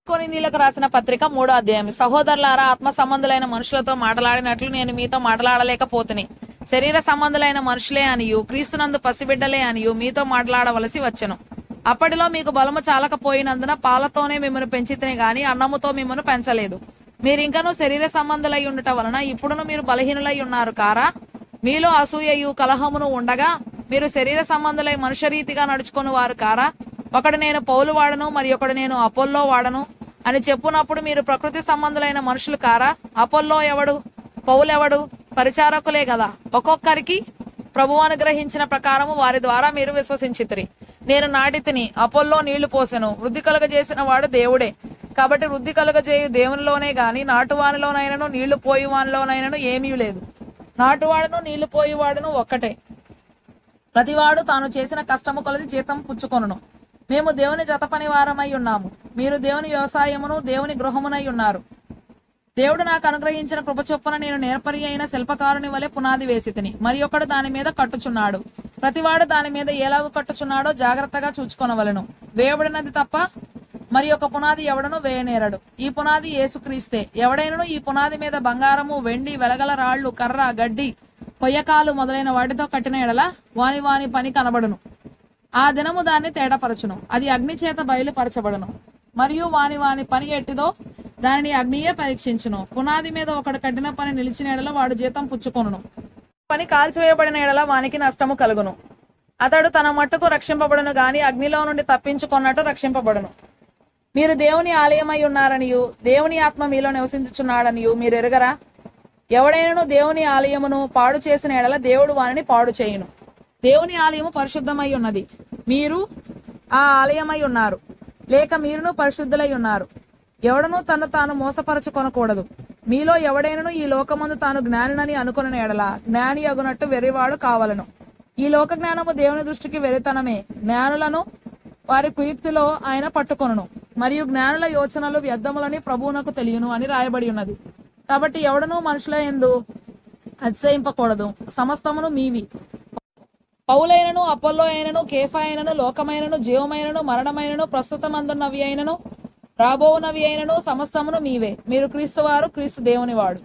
కొరింథీయులకు రాసిన పత్రిక 3వ అధ్యాయం. సహోదరులారా, ఆత్మ సంబంధులైన మనుషులతో మాట్లాడినట్లు నేను మీతో మాట్లాడలేకపోతుని, శరీర సంబంధులైన మనుషులే అనియు క్రీస్తునందు పసిబిడ్డలే అనియు మీతో మాట్లాడవలసి వచ్చెను. అప్పటిలో మీకు బలము చాలకపోయినందున పాలతోనే మిమ్మల్ని పెంచితిని గాని అన్నముతో మిమ్మల్ని పెంచలేదు. మీరింకనూ శరీర సంబంధులై ఉండుట వలన ఇప్పుడును మీరు బలహీనులై ఉన్నారు కారా? మీలో అసూయయు కలహమును ఉండగా మీరు శరీర సంబంధులై మనుష్యరీతిగా నడుచుకుని వారు కారా? ఒకడు నేను పౌలు వాడను, మరి ఒకడు నేను అపోల్లో వాడను అని చెప్పునప్పుడు మీరు ప్రకృతి సంబంధులైన మనుషులు కారా? అపోల్లో ఎవడు, పౌలు ఎవడు? పరిచారకులే కదా. ఒక్కొక్కరికి ప్రభువు అనుగ్రహించిన ప్రకారము వారి ద్వారా మీరు విశ్వసించితిరి. నేను నాటితిని, అపోల్లో నీళ్లు పోసెను, వృద్ధి కలుగజేసిన వాడు దేవుడే. కాబట్టి వృద్ధి కలుగజేయు దేవునిలోనే గాని నాటువానిలోనైనను నీళ్లు పోయువానిలోనైనను ఏమీ లేదు. నాటువాడును నీళ్లు పోయువాడును ఒక్కటే. ప్రతివాడు తాను చేసిన కష్టము కొలది జీతం పుచ్చుకొనును. మేము దేవుని జత పని వారమై ఉన్నాము, మీరు దేవుని వ్యవసాయమును దేవుని గృహమునై ఉన్నారు. దేవుడు నాకు అనుగ్రహించిన కృప చొప్పున నేను నేర్పరి అయిన శిల్పకారుని వలె పునాది వేసి తిని, మరి ఒకడు దాని మీద కట్టుచున్నాడు. ప్రతివాడు దాని మీద ఎలాగూ కట్టుచున్నాడో జాగ్రత్తగా చూచుకొనవలెను. వేయబడినది తప్ప మరి ఒక పునాది ఎవడను వేయనేరడు. ఈ పునాది యేసుక్రీస్తే. ఎవడైనను ఈ పునాది మీద బంగారము, వెండి, వెలగల రాళ్లు, కర్ర, గడ్డి, కొయ్యకాలు మొదలైన వాటితో కట్టిన ఎడల వాని వాని పని కనబడును. ఆ దినము దాన్ని తేటపరచును, అది అగ్ని చేత బయలుపరచబడును. మరియు వాని వాని పని ఎట్టిదో దానిని అగ్నియే పరీక్షించును. పునాది మీద ఒకడు కట్టిన పని నిలిచిన ఎడల వాడు జీతం పుచ్చుకొనును. పని కాల్చివేయబడిన ఎడల వానికి నష్టము కలుగును. అతడు తన మట్టుకు రక్షింపబడును గాని అగ్నిలో నుండి తప్పించుకున్నట్టు రక్షింపబడును. మీరు దేవుని ఆలయమై ఉన్నారనియు దేవుని ఆత్మ మీలో నివసించుచున్నాడనియు మీరు ఎరుగరా? ఎవడైనను దేవుని ఆలయమును పాడు చేసిన ఎడల దేవుడు వానిని పాడు చేయును. దేవుని ఆలయము పరిశుద్ధమై ఉన్నది, మీరు ఆ ఆలయమై ఉన్నారు, లేక మీరును పరిశుద్ధులై ఉన్నారు. ఎవడనూ తను తాను మోసపరచుకొనకూడదు. మీలో ఎవడైనను ఈ లోకమందు తాను జ్ఞానినని అనుకున్న ఎడల జ్ఞాని అగునట్టు వెర్రివాడు కావలను. ఈ లోక జ్ఞానము దేవుని దృష్టికి వెరితనమే. జ్ఞానులను వారి కుయుక్తిలో ఆయన పట్టుకొనును, మరియు జ్ఞానుల యోచనలు వ్యర్థములని ప్రభువునకు తెలియను అని రాయబడి ఉన్నది. కాబట్టి ఎవడనూ మనుషుల యందు అతిశయింపకూడదు, సమస్తమును మీవి. పౌలైనను, అపోల్లో అయినను, కేఫా అయినను, లోకమైనను, జీవమైనను, మరణమైనను, ప్రస్తుతమందున్నవి అయినను, రాబోవునవి అయినను సమస్తమును మీవే. మీరు క్రీస్తు వారు, క్రీస్తు దేవుని వాడు.